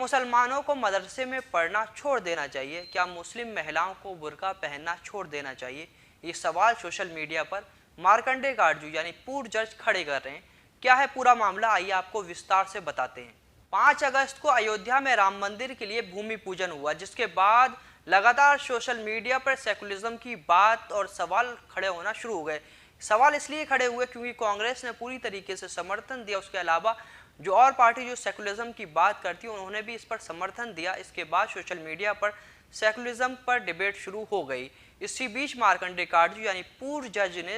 मुसलमानों को मदरसे में पढ़ना छोड़ देना चाहिए? क्या मुस्लिम महिलाओं को बुर्का पहनना छोड़ देना चाहिए? ये सवाल सोशल मीडिया पर मार्कंडे काटजू यानी पूर्व जज खड़े कर रहे हैं। क्या है पूरा मामला, आइए आपको विस्तार से बताते हैं। 5 अगस्त को अयोध्या में राम मंदिर के लिए भूमि पूजन हुआ, जिसके बाद लगातार सोशल मीडिया पर सेकुलरिज्म की बात और सवाल खड़े होना शुरू हो गए। सवाल इसलिए खड़े हुए क्योंकि कांग्रेस ने पूरी तरीके से समर्थन दिया। उसके अलावा जो और पार्टी जो सेकुलरिज्म की बात करती है उन्होंने भी इस पर समर्थन दिया। इसके बाद सोशल मीडिया पर सेकुलरिज्म पर डिबेट शुरू हो गई। इसी बीच मार्कंडे काटजू यानी पूर्व जज ने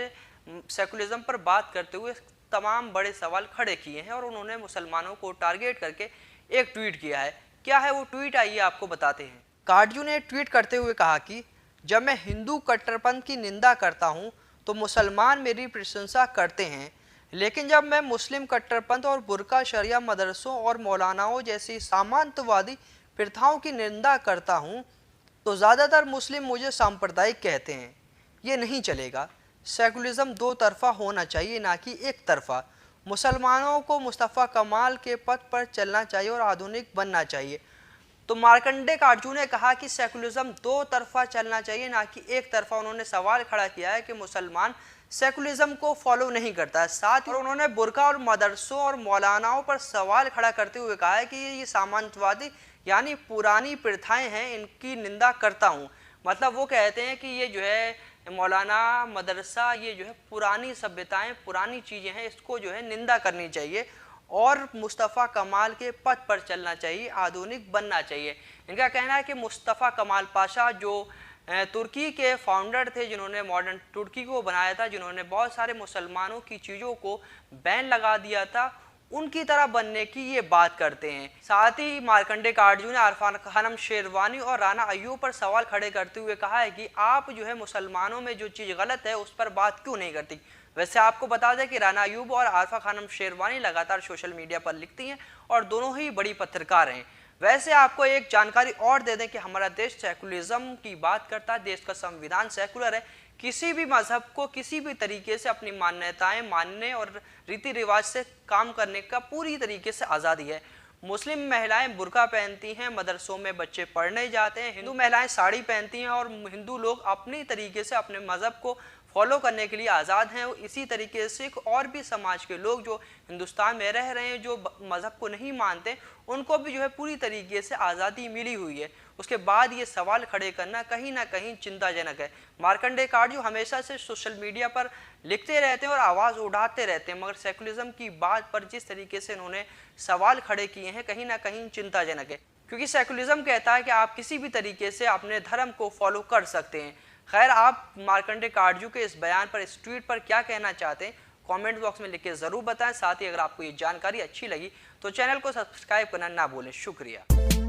सेकुलरिज्म पर बात करते हुए तमाम बड़े सवाल खड़े किए हैं और उन्होंने मुसलमानों को टारगेट करके एक ट्वीट किया है। क्या है वो ट्वीट, आइए आपको बताते हैं। काटजू ने ट्वीट करते हुए कहा कि जब मैं हिंदू कट्टरपंथ की निंदा करता हूं तो मुसलमान मेरी प्रशंसा करते हैं, लेकिन जब मैं मुस्लिम कट्टरपंथ और बुर्का शरिया मदरसों और मौलानाओं जैसी सामंतवादी प्रथाओं की निंदा करता हूं तो ज़्यादातर मुस्लिम मुझे सांप्रदायिक कहते हैं। ये नहीं चलेगा। सेकुलरिज्म दो तरफा होना चाहिए, ना कि एक तरफा। मुसलमानों को मुस्तफ़ा कमाल के पथ पर चलना चाहिए और आधुनिक बनना चाहिए। तो मार्कंडे काटजू ने कहा कि सेकुलरिज्म दो तरफा चलना चाहिए, ना कि एक तरफा। उन्होंने सवाल खड़ा किया है कि मुसलमान सेकुलरिज्म को फॉलो नहीं करता है। साथ ही उन्होंने बुर्का और मदरसों और मौलानाओं पर सवाल खड़ा करते हुए कहा है कि ये सामंतवादी यानी पुरानी प्रथाएं हैं, इनकी निंदा करता हूँ। मतलब वो कहते हैं कि ये जो है मौलाना, मदरसा, ये जो है पुरानी सभ्यताएं, पुरानी चीज़ें हैं, इसको जो है निंदा करनी चाहिए और मुस्तफ़ा कमाल के पथ पर चलना चाहिए, आधुनिक बनना चाहिए। इनका कहना है कि मुस्तफ़ा कमाल पाशा जो तुर्की के फाउंडर थे, जिन्होंने मॉडर्न तुर्की को बनाया था, जिन्होंने बहुत सारे मुसलमानों की चीज़ों को बैन लगा दिया था, उनकी तरह बनने की ये बात करते हैं। साथ ही मार्कंडे काटजू ने अरफान खानम शेरवानी और राना अयूब पर सवाल खड़े करते हुए कहा है कि आप जो है मुसलमानों में जो चीज़ गलत है उस पर बात क्यों नहीं करती। वैसे आपको बता दें कि राना अयूब और आरफा खानम शेरवानी लगातार सोशल मीडिया पर लिखती हैं और दोनों ही बड़ी पत्रकार हैं। वैसे आपको एक जानकारी और दे दें कि हमारा देश सेकुलरिज्म की बात करता है, देश का संविधान सेकुलर है। किसी भी मजहब को किसी भी तरीके से अपनी मान्यताएं मानने और रीति रिवाज से काम करने का पूरी तरीके से आज़ादी है। मुस्लिम महिलाएं बुर्का पहनती हैं, मदरसों में बच्चे पढ़ने जाते हैं, हिंदू महिलाएं साड़ी पहनती हैं और हिंदू लोग अपनी तरीके से अपने मज़हब को फॉलो करने के लिए आज़ाद हैं। इसी तरीके से और भी समाज के लोग जो हिंदुस्तान में रह रहे हैं, जो मज़हब को नहीं मानते, उनको भी जो है पूरी तरीके से आज़ादी मिली हुई है। उसके बाद ये सवाल खड़े करना कहीं ना कहीं चिंताजनक है। मार्कंडे काटजू हमेशा से सोशल मीडिया पर लिखते रहते हैं और आवाज़ उठाते रहते हैं, मगर सेकुलरिज्म की बात पर जिस तरीके से उन्होंने सवाल खड़े किए हैं कहीं ना कहीं चिंताजनक है, क्योंकि सेकुलरिज्म कहता है कि आप किसी भी तरीके से अपने धर्म को फॉलो कर सकते हैं। खैर, आप मार्कंडे काटजू के इस बयान पर, इस ट्वीट पर क्या कहना चाहते हैं, कमेंट बॉक्स में लिख के ज़रूर बताएं। साथ ही अगर आपको ये जानकारी अच्छी लगी तो चैनल को सब्सक्राइब करना ना भूलें। शुक्रिया।